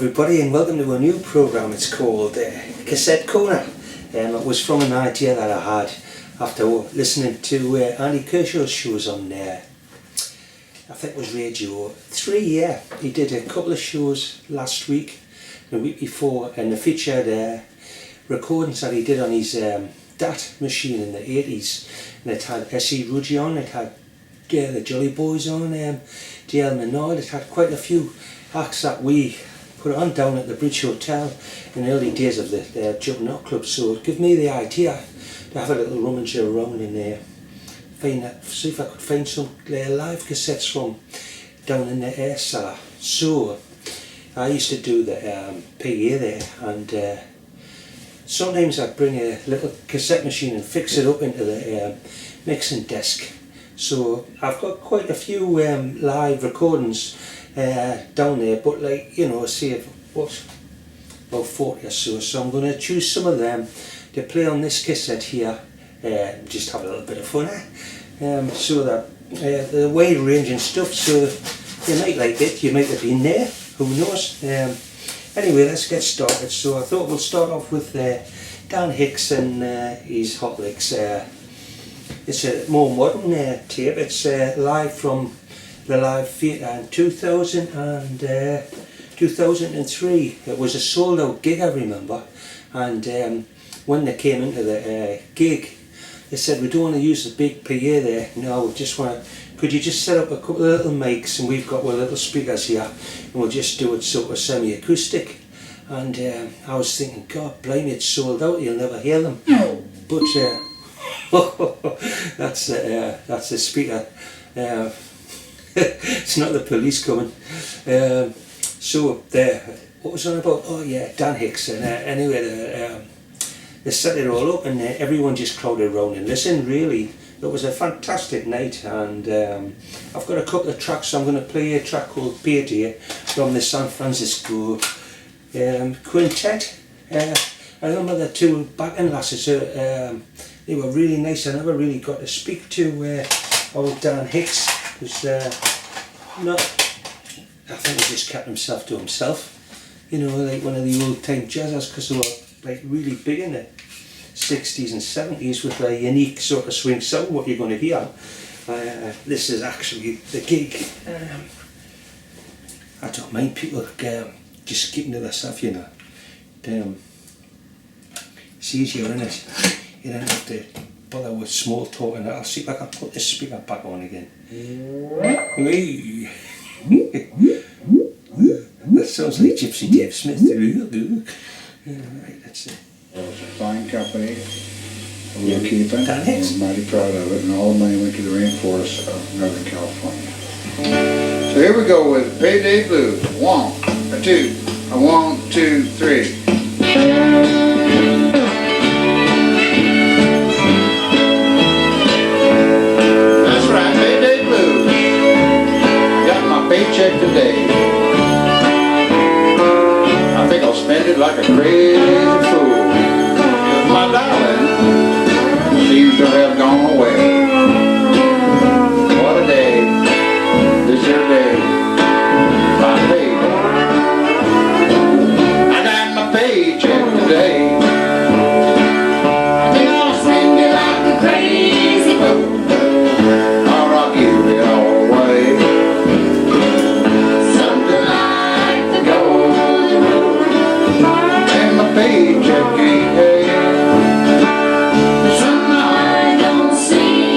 everybody, and welcome to a new programme. It's called Cassette Corner. It was from an idea that I had after listening to Andy Kershaw's shows on I think it was Radio 3, yeah. He did a couple of shows last week, the week before, and they featured recordings that he did on his DAT machine in the 80s. And it had S.E. Rudgy on, it had the Jolly Boys on, D.L. Menard. It had quite a few acts that we put on down at the Bridge Hotel in the early days of the Jumpin Hot Club. So it gave me the idea to have a little rummage around in there, see if I could find some live cassettes from down in the air cellar. So I used to do the PA there, and sometimes I'd bring a little cassette machine and fix it up into the mixing desk. So I've got quite a few live recordings down there, but like, you know, say what, about 40 or so. So I'm going to choose some of them to play on this cassette here, just have a little bit of fun, so that the wide ranging stuff, so you might like it, you might have been there, who knows. Anyway, let's get started. So I thought we'll start off with Dan Hicks and his Hot Licks. It's a more modern tape. It's live from the Live Theatre in 2003. It was a sold out gig, I remember, and when they came into the gig, they said, we don't want to use the big PA there, no, we just want to, could you just set up a couple of little mics, and we've got our little speakers here, and we'll just do it sort of semi-acoustic. And I was thinking, God blimey, it's sold out, you'll never hear them. But that's the speaker. It's not the police coming. So what was on about? Oh yeah, Dan Hicks. And anyway, they set it all up, and everyone just crowded around and listened. Really, it was a fantastic night. And I've got a couple of tracks. I'm going to play a track called Payday from the San Francisco Quintet. I remember the two backing lasses. They were really nice. I never really got to speak to old Dan Hicks, because I think he just kept himself to himself, you know, like one of the old time jazzers, because they were like really big in the 60s and 70s with a unique sort of swing sound. What you're going to hear, this is actually the gig. I don't mind people just keeping to themselves, you know. It's easier, isn't it? You don't have to bother with small talk. And I'll see if I can put this speaker back on again. That sounds like Gypsy Dave Smith. Right, that's it. Well, it's a fine company. We're keeping. We're mighty proud of it, and all the money went to the rainforests of Northern California. So here we go with Payday Blues. 1, 2, 1, 2, 3. Paycheck today. I think I'll spend it like a crazy fool. 'Cause my darling seems to have gone away. What a day, this here day, my payday. I got my paycheck today. I think I'll spend it like a crazy fool. Or I'll give it all away. Paycheck ain't paid. Somehow I don't see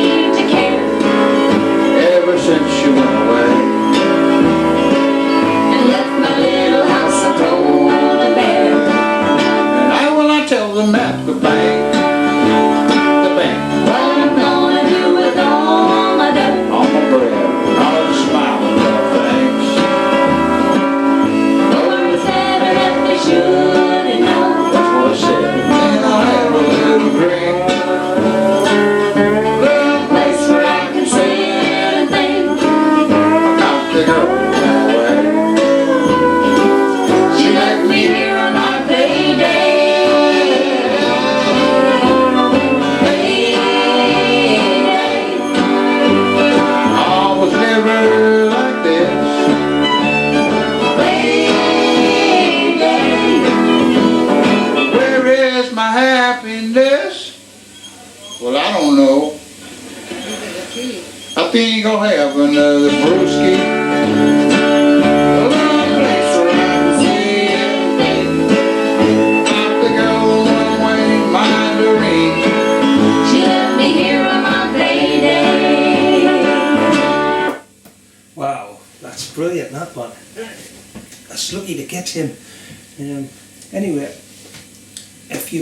Well, I don't know. I think you gonna have another brewski. A little place where I can see everything. Off to go one way, mind to ring. She left me here on my payday. Wow, that's brilliant, that one. That's lucky to get him. Anyway, if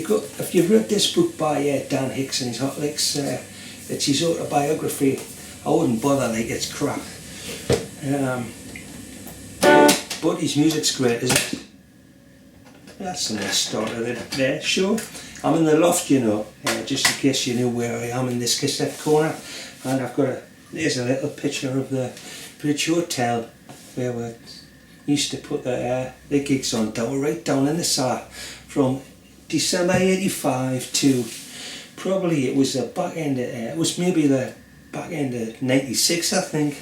you've read this book by Dan Hicks and his Hot Licks, it's his autobiography. I wouldn't bother, like, it's crap. But his music's great, isn't it? That's a nice start of it there, sure. I'm in the loft, you know, just in case you knew where I am in this cassette corner. And I've got there's a little picture of the Bridge Hotel where we used to put the gigs on, right down in the south, from December 85 to probably it was the back end of, it was maybe the back end of 96, I think.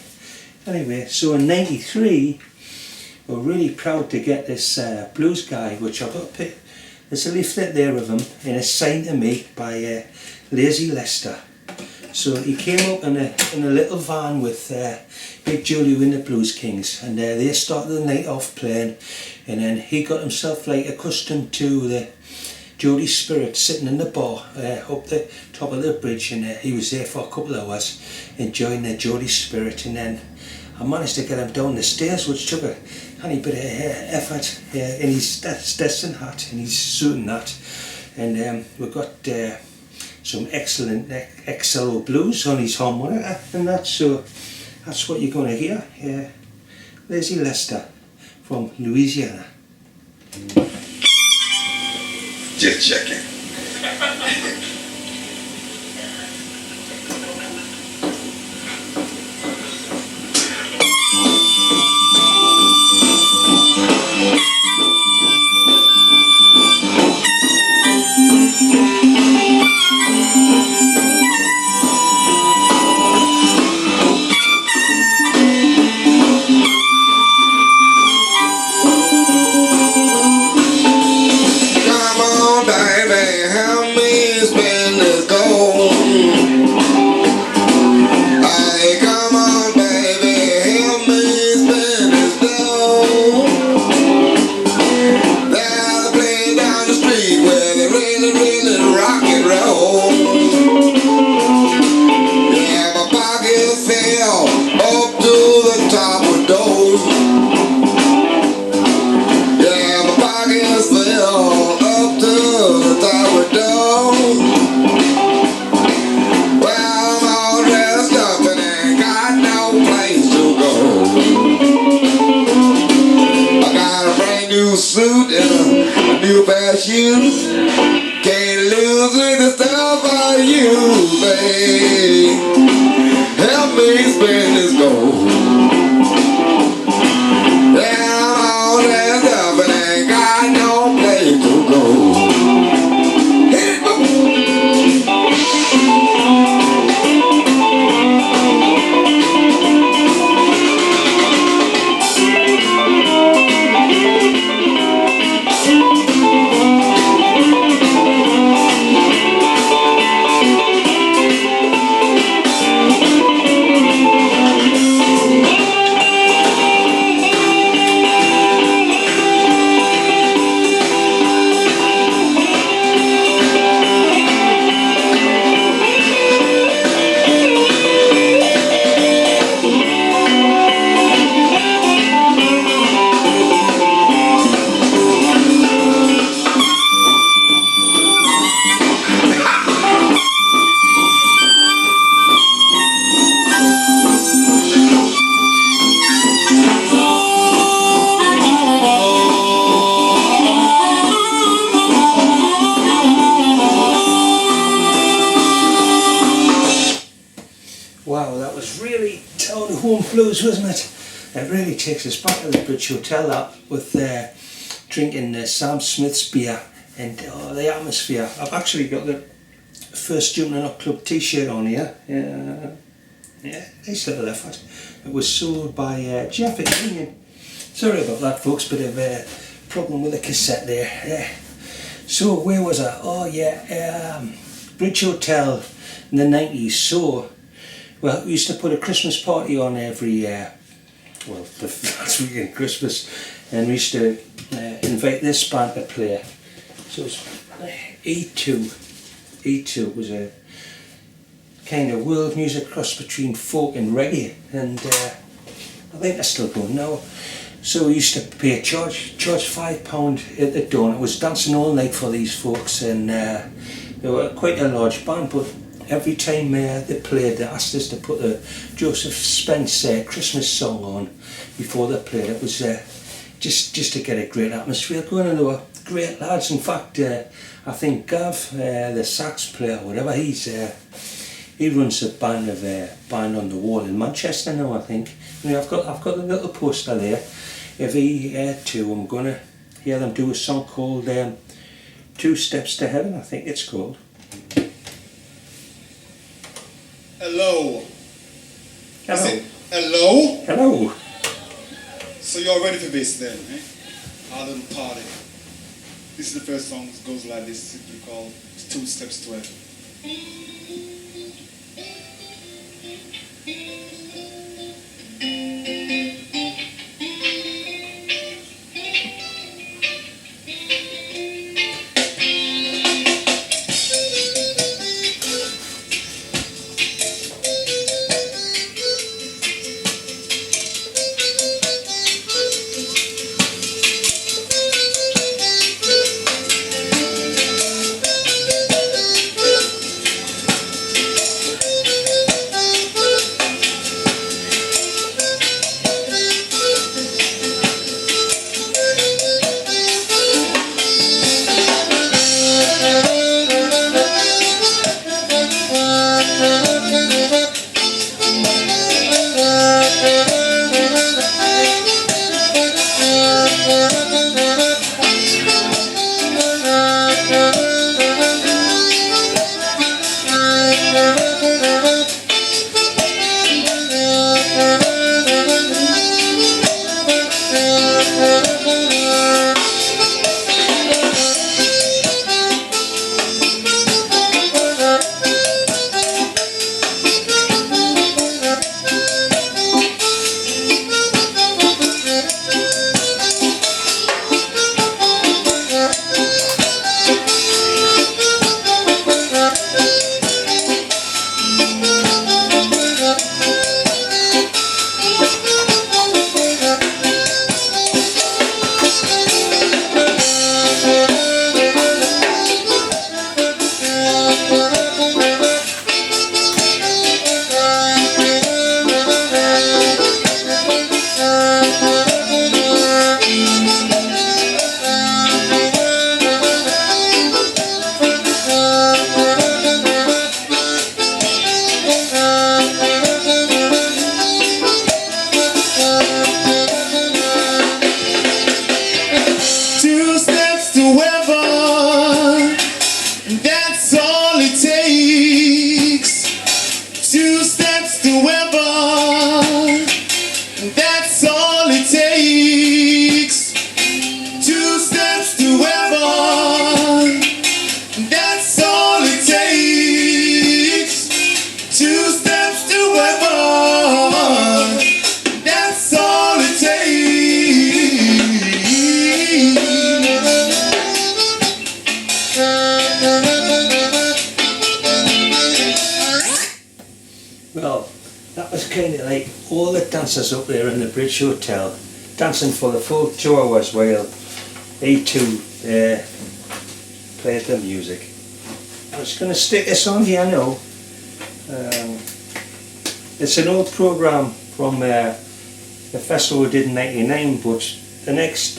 Anyway, so in 93 we're really proud to get this blues guy, which I've got there's a leaflet there of him and it's signed to me by Lazy Lester. So he came up in a little van with Big Julio and the Blues Kings, and they started the night off playing, and then he got himself like accustomed to the Jody Spirit sitting in the bar up the top of the bridge, and he was there for a couple of hours enjoying the Jody Spirit, and then I managed to get him down the stairs, which took a tiny bit of effort in his Stetson hat and his suit and that, and we got some excellent XLO blues on his harmonica and that, so that's what you're going to hear. Lazy Lester from Louisiana. Just checking. Suit and a new pair of shoes. Can't lose with the stuff I use, babe. Help me spend this gold. Yeah, I'm all dressed up and ain't got no place to go. Hit it, boom. Wow, that was really town home blues, wasn't it? It really takes us back to the Bridge Hotel, that, with drinking Sam Smith's beer and the atmosphere. I've actually got the first Jumpin Hot Club t-shirt on here. Yeah, nice little effort. It was sold by Jeff at Union. Sorry about that, folks, bit of a problem with the cassette there. So where was I? Oh yeah, Bridge Hotel in the 90s, so well, we used to put a Christmas party on every year, well, the last weekend of Christmas, and we used to invite this band to play. So it was E2 was a kind of world music cross between folk and reggae, and I think they're still going now. So we used to pay charge £5 at the dawn. It was dancing all night for these folks, and they were quite a large band, but every time they played, they asked us to put a Joseph Spence Christmas song on before they played. It was just to get a great atmosphere going, and they were great lads. In fact, I think Gav, the sax player, whatever, he runs a band Band on the Wall in Manchester now, I think. And I've got a little poster there. If E2, I'm gonna hear them do a song called Two Steps to Heaven, I think it's called. Hello. Hello. Is it hello? Hello. So you're ready for this then, eh? Our little party. This is the first song. It goes like this, simply called Two Steps to Heaven. Well, that was kind of like all the dancers up there in the Bridge Hotel dancing for the full 2 hours while E2 played the music. I was going to stick this on here now. It's an old programme from the festival we did in '99, but the next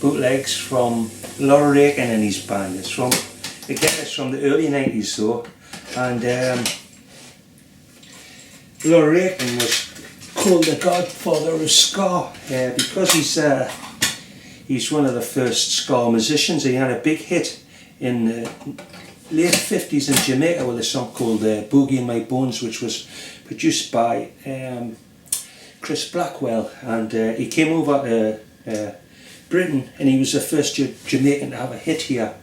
bootleg's from Laura Aiken and his band. It's from the early '90s though, and Laura Aiken was called the godfather of ska because he's one of the first ska musicians. He had a big hit in the late 50s in Jamaica with a song called Boogie in My Bones, which was produced by Chris Blackwell, and he came over to Britain, and he was the first Jamaican to have a hit here.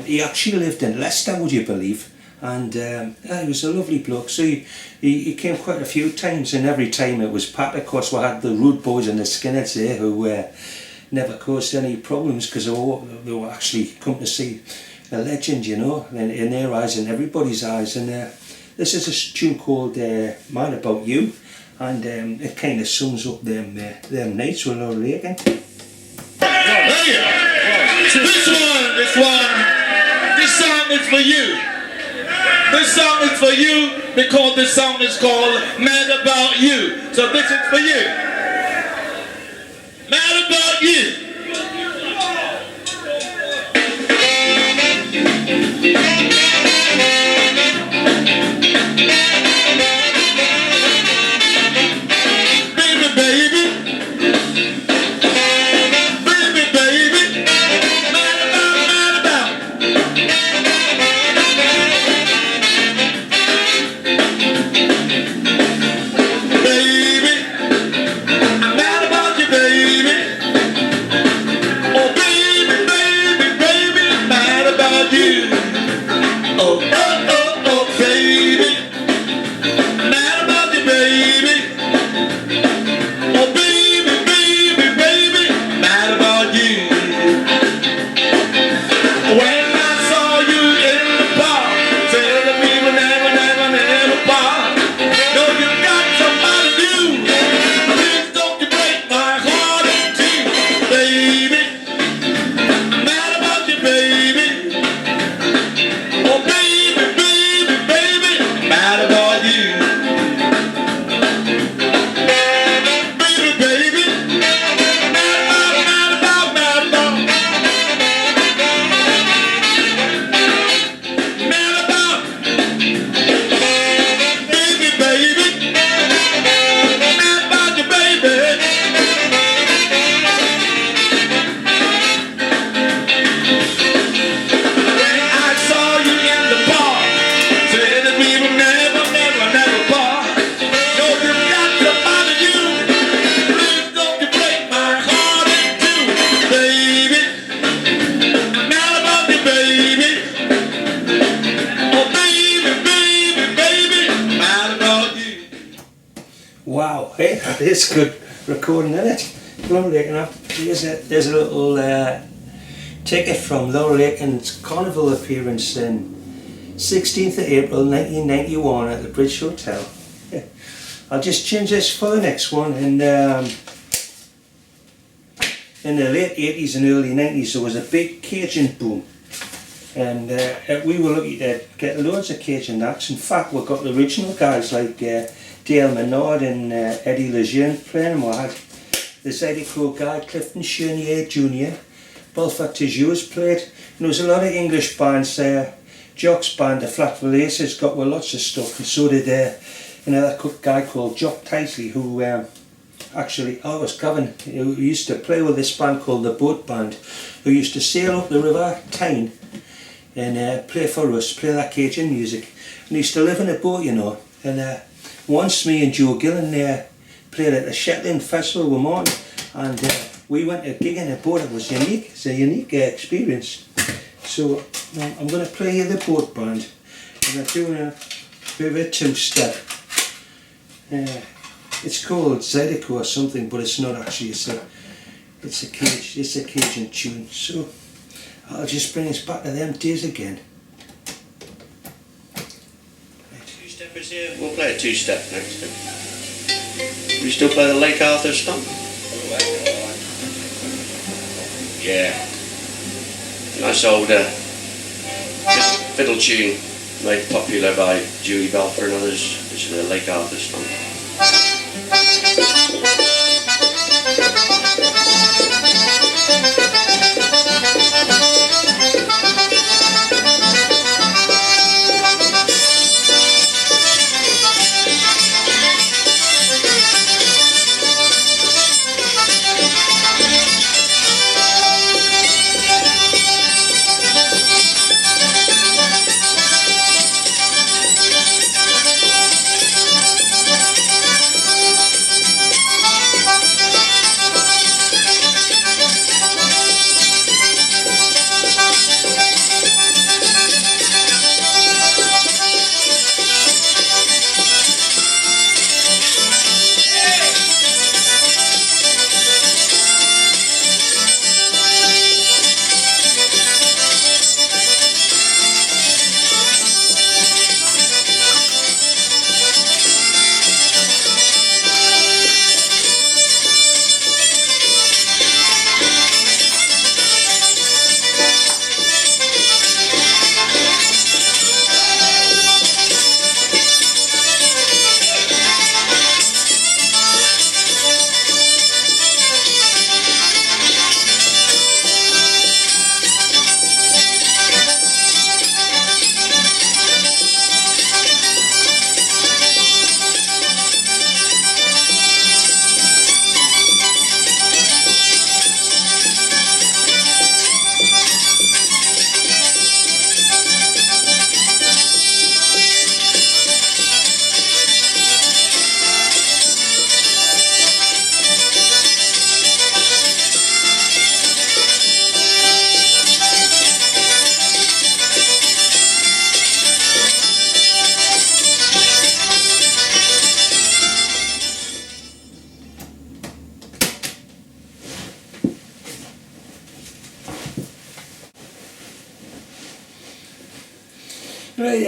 He actually lived in Leicester, would you believe? And he was a lovely bloke. So he came quite a few times, and every time it was packed. Of course, we had the Rude Boys and the Skinheads there who never caused any problems because they were actually come to see a legend, you know, in their eyes and everybody's eyes. And this is a tune called "Mad About You," and it kind of sums up them nights with Laura Aiken. This song is for you. This song is for you because this song is called "Mad About You." So this is for you. Mad about you. Wow, hey, that is good recording, isn't it? Laura Aiken, there's a little ticket from Laura Aiken's Carnival appearance in 16th of April 1991 at the Bridge Hotel. Yeah. I'll just change this for the next one. And in the late 80s and early 90s there was a big Cajun boom. And we were lucky to get loads of Cajun acts. In fact, we got the original guys like Dale Menard and Eddie Lejeune playing. We had the Zydeco guy, Clifton Chenier Jr., Belfort Tijous played. And there was a lot of English bands there. Jock's band, the Flatwell Aces, got with lots of stuff. And so did another guy called Jock Tisley, who actually, was Gavin, who used to play with this band called the Boat Band, who used to sail up the River Tyne and play for us, play that Cajun music. And he used to live in a boat, you know. And once me and Joe Gillen played at the Shetland Festival with Martin, and we went to gig in a boat. It was unique. It's a unique experience. So I'm going to play you the Boat Band. And I'm doing a bit of a two-step. It's called Zydeco or something, but it's not actually. It's a Cajun tune. So I'll just bring us back to them days again. Two-steppers here. We'll play a two-step next. We still play the Lake Arthur stomp? Yeah. Nice old fiddle tune made popular by Dewey Belfer and others. This is the Lake Arthur stomp.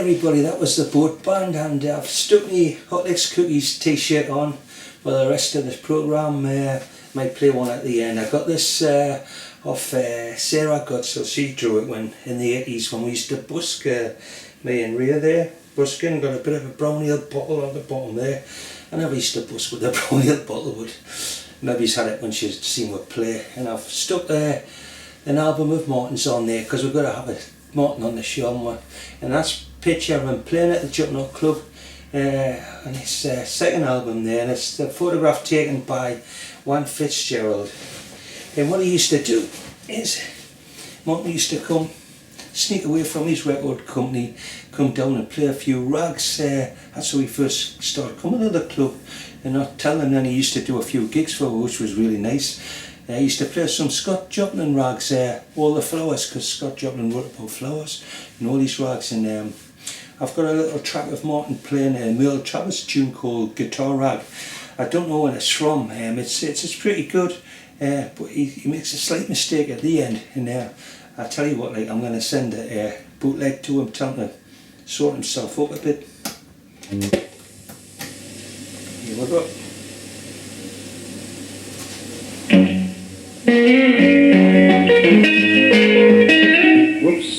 everybody, that was the boat band, and I've stuck my Hot Licks Cookies t-shirt on for the rest of this programme. Might play one at the end. I got this off Sarah Godso. She drew it when in the 80s when we used to busk, me and Rhea there, busking. Got a bit of a brown ale bottle on the bottom there. I never used to busk with a brown ale bottle, but maybe she's had it when she's seen me play. And I've stuck an album of Martin's on there because we've got to have a Martin on the show, and that's a picture of him playing at the Jumpin Hot Club on his second album there, and it's the photograph taken by Juan Fitzgerald. And what he used to do is Martin used to come, sneak away from his record company, come down and play a few rags. That's how he first started coming to the club and not telling. Then he used to do a few gigs for us, which was really nice. He used to play some Scott Joplin rags, All the Flowers, because Scott Joplin wrote about flowers and all these rags. And I've got a little track of Martin playing a Merle Travis tune called Guitar Rag. I don't know when it's from. It's pretty good, but he makes a slight mistake at the end. And I tell you what, like, I'm going to send a bootleg to him, tell him to sort himself up a bit. Here we go. Whoops.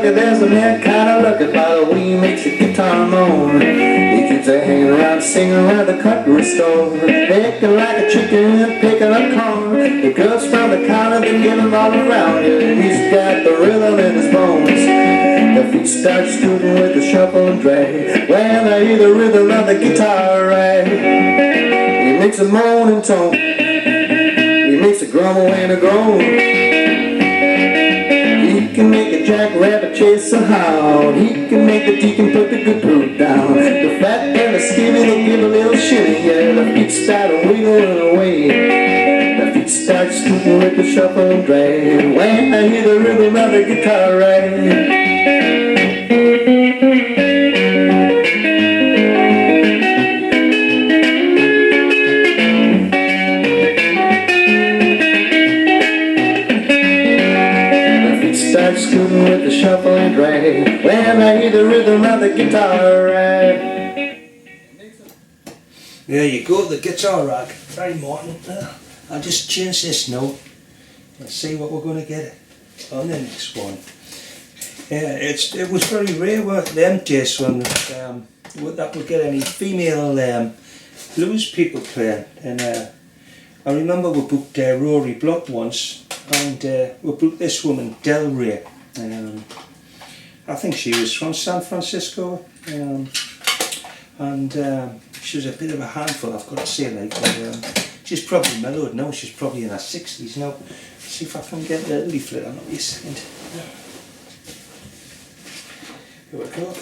There's a man kinda looking by the way he makes a guitar moan. He keeps a hanging around, singing around the cutlery store, picking like a chicken, picking a corn. The girls from the counter been giving all around you, and he's got the rhythm in his bones. The feet start scooting with the shuffle and drag, when I hear the rhythm of the guitar rag. He makes a moaning tone, he makes a grumble and a groan. He can make a jackrabbit chase a hound. He can make the deacon put the good food down. The fat and the skinny, they give a little shimmy. Yeah, the feet start wiggling away. The feet start scooting with the shuffle and drag, when I hear the rhythm of the guitar rag. Scooting with the shuffle and drag, when I hear the rhythm of the guitar rag. There you go, the guitar rag. Very Martin. I'll just change this now and see what we're going to get on the next one. It was very rare with them days when that would get any female blues people playing. And I remember we booked Rory Block once, and we booked this woman, Del Rey. I think she was from San Francisco, and she was a bit of a handful, I've got to say. Like, she's probably mellowed now, she's probably in her 60s now. See if I can get the leaflet on a second. Here we go.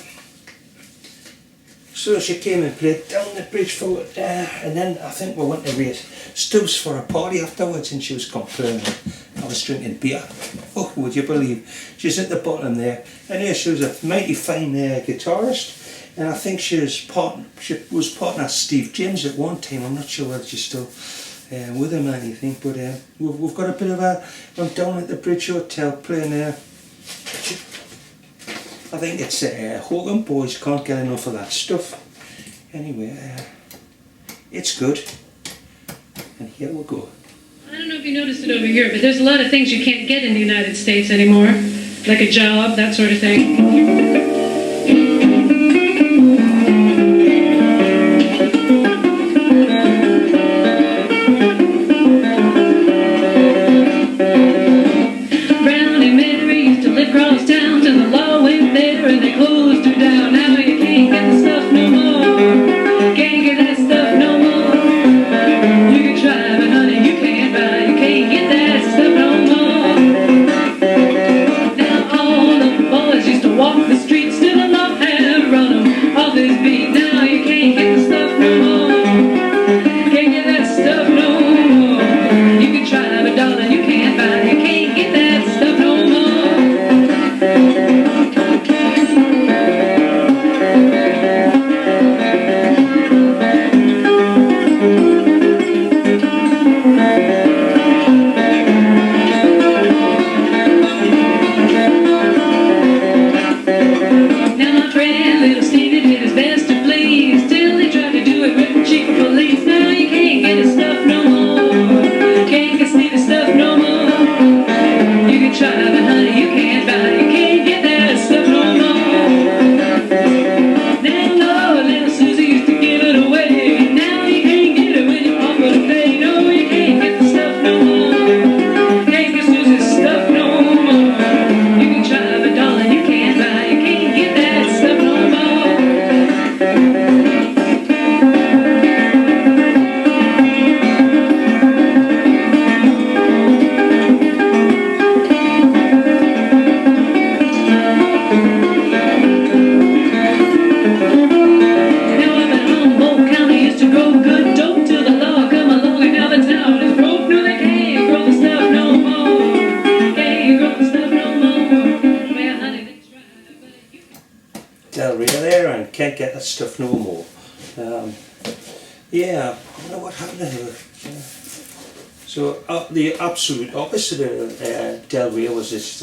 So she came and played down the bridge for it, and then I think we went to raise Stubbs for a party afterwards, and she was complaining I was drinking beer. Oh, would you believe? She's at the bottom there, and here she was a mighty fine guitarist, and I think she was partner Steve James at one time. I'm not sure whether she's still with him or anything, but we've got a bit of a, I'm down at the Bridge Hotel playing I think it's Hogan Boys, can't get enough of that stuff. Anyway, it's good, and here we go. I don't know if you noticed it over here, but there's a lot of things you can't get in the United States anymore, like a job, that sort of thing. Walk the street. can't get that stuff no more. Yeah, I don't know what happened to her. So the absolute opposite of Del Rey was this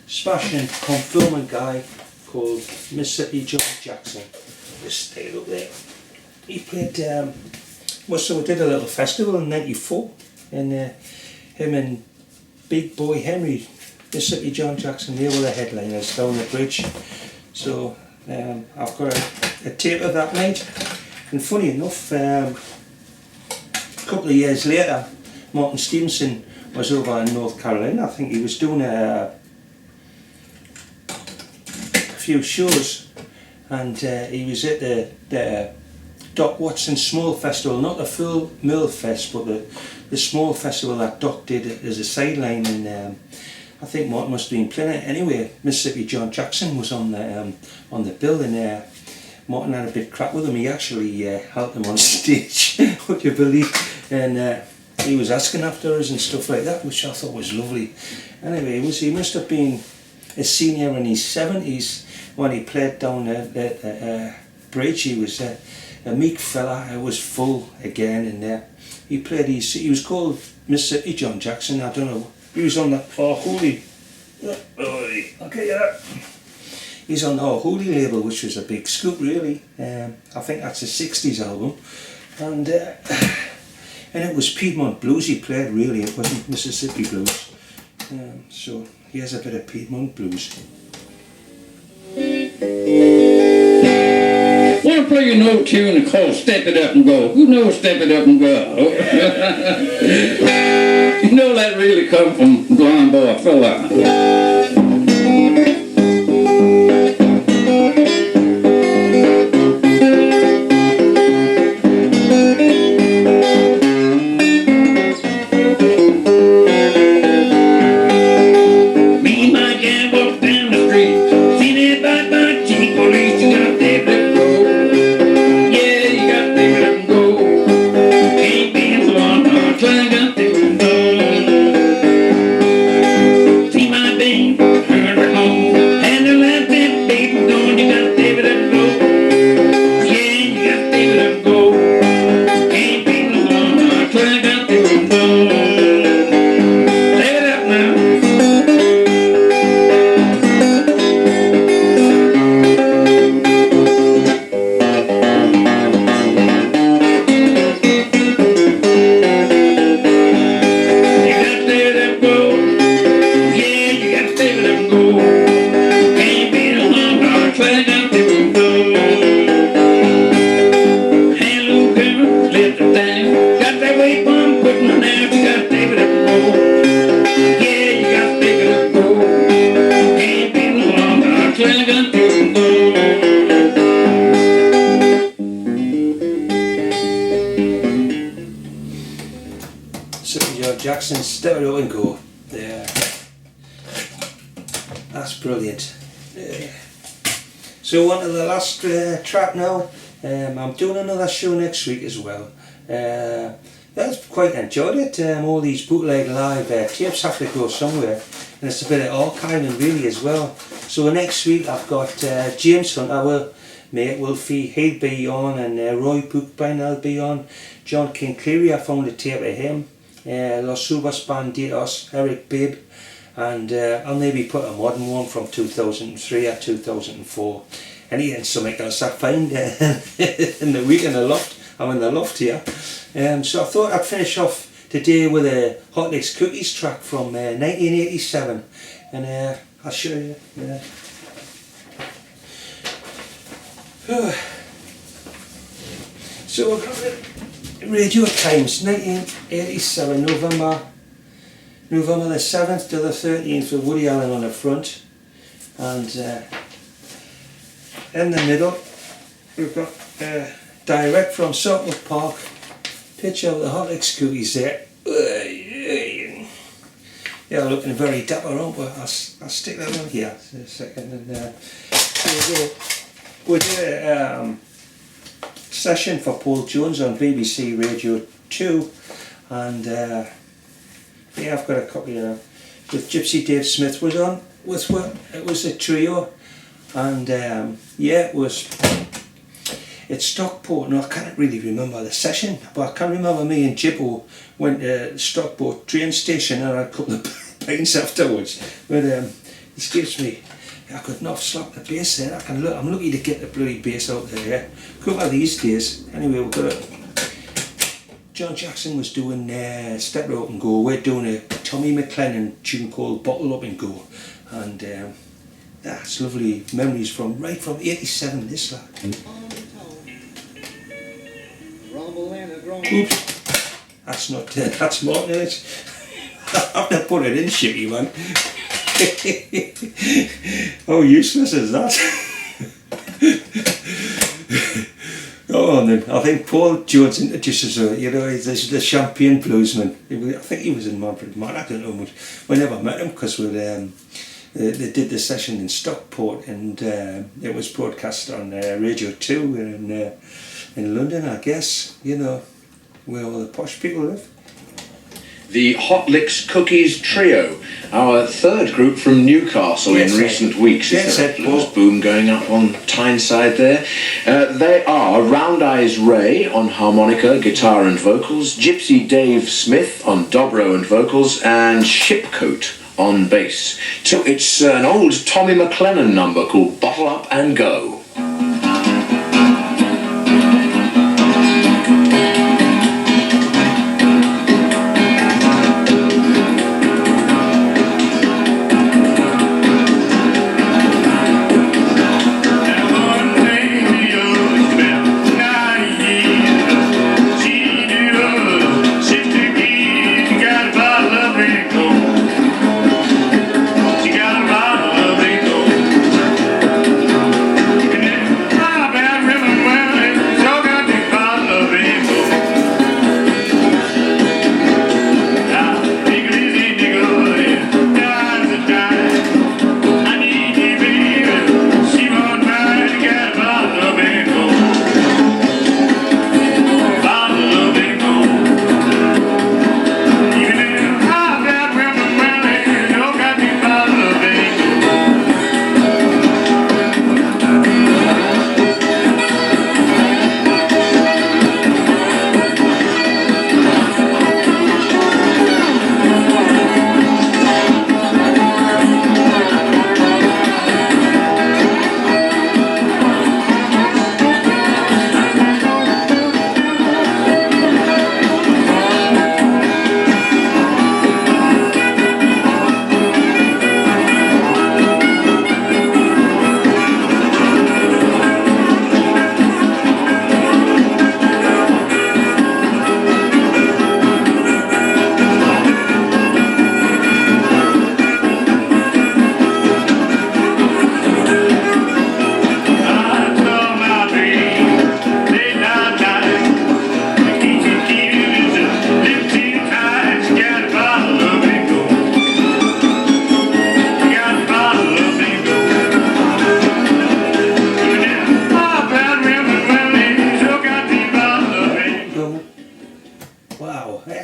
smashing, confirming guy called Mississippi John Jackson. Just stayed up there. He played, so we did a little festival in '94, and him and Big Boy Henry, Mississippi John Jackson, they were the headliners down the bridge. So I've got a tape of that night, and funny enough, a couple of years later, Martin Stevenson was over in North Carolina. I think he was doing a few shows, and he was at the Doc Watson Small Festival, not the full Mill Fest, but the small festival that Doc did as a sideline, and I think Martin must have been playing it. Anyway, Mississippi John Jackson was on the bill, and Martin had a big crack with him. He actually helped him on stage, would you believe? And he was asking after us and stuff like that, which I thought was lovely. Anyway, he must have been a senior in his 70s when he played down the bridge. He was a meek fella. It was full again, and he played he was called Mississippi John Jackson. I don't know. He was on the Oh Holy. Okay, yeah. He's on the Oh Holy label, which was a big scoop, really. I think that's a '60s album, and it was Piedmont blues he played. Really, it wasn't Mississippi blues. So here's a bit of Piedmont blues. Want to play an old tune called Step It Up and Go. Who knows Step It Up and Go? You know that really come from Blind Boy Fella. Jackson, Step It Up and Go. Yeah. That's brilliant. So on to the last track now. I'm doing another show next week as well. I've quite enjoyed it. All these bootleg live tapes have to go somewhere, and it's a bit of archiving really as well. So next week I've got James Hunt, our mate Wolfie, he'll be on, and Roy Bookbine will be on. John King Cleary, I found a tape of him. Los Subas Banditos, Eric Bibb, and I'll maybe put a modern one from 2003 or 2004. Anything something else I find in the week in the loft. I'm in the loft here. So I thought I'd finish off today with a Hot Licks Cookies track from 1987, and I'll show you. So I've got Radio Times, 1987, November the 7th to the 13th with Woody Allen on the front, and in the middle we've got direct from Sutton Park, picture of the Hot Licks Cookies there. Yeah, looking very dapper, aren't we? I'll stick that on here in a second, and we'll do a session for Paul Jones on BBC Radio 2, and yeah, I've got a copy of with Gypsy Dave Smith was on with what it was a trio, and yeah, it was at Stockport, and I can't really remember the session, but I can remember me and Jibbo went to Stockport train station and had a couple of pints afterwards. But this gives me, I could not slap the bass there. I'm lucky to get the bloody bass out there. Yeah. Cover these days. Anyway, we've got it. John Jackson was doing Step Out and Go. We're doing a Tommy McLennan tune called Bottle Up and Go, and that's lovely memories from '87. This lad. Oops, that's not that's Martin. I have to put it in, Shippy, man. How useless is that? Oh, and then I think Paul Jones introduces her, he's the Champagne Bluesman. I think he was in Manfred Mann, I don't know much. We never met him because they did the session in Stockport, and it was broadcast on Radio 2 in London, I guess, where all the posh people live. The Hot Licks Cookies Trio, our third group from Newcastle in recent weeks. Is there a blues boom going up on Tyneside there? They are Round Eyes Ray on harmonica, guitar and vocals, Gypsy Dave Smith on dobro and vocals, and Shipcoat on bass. So it's an old Tommy McLennan number called Bottle Up and Go.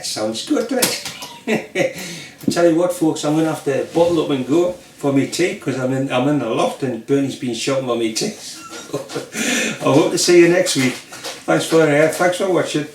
Sounds good, doesn't it? I tell you what, folks, I'm going to have to bottle up and go for me tea, because I'm in the loft and Bernie's been shouting for me tea. I hope to see you next week. Thanks for watching.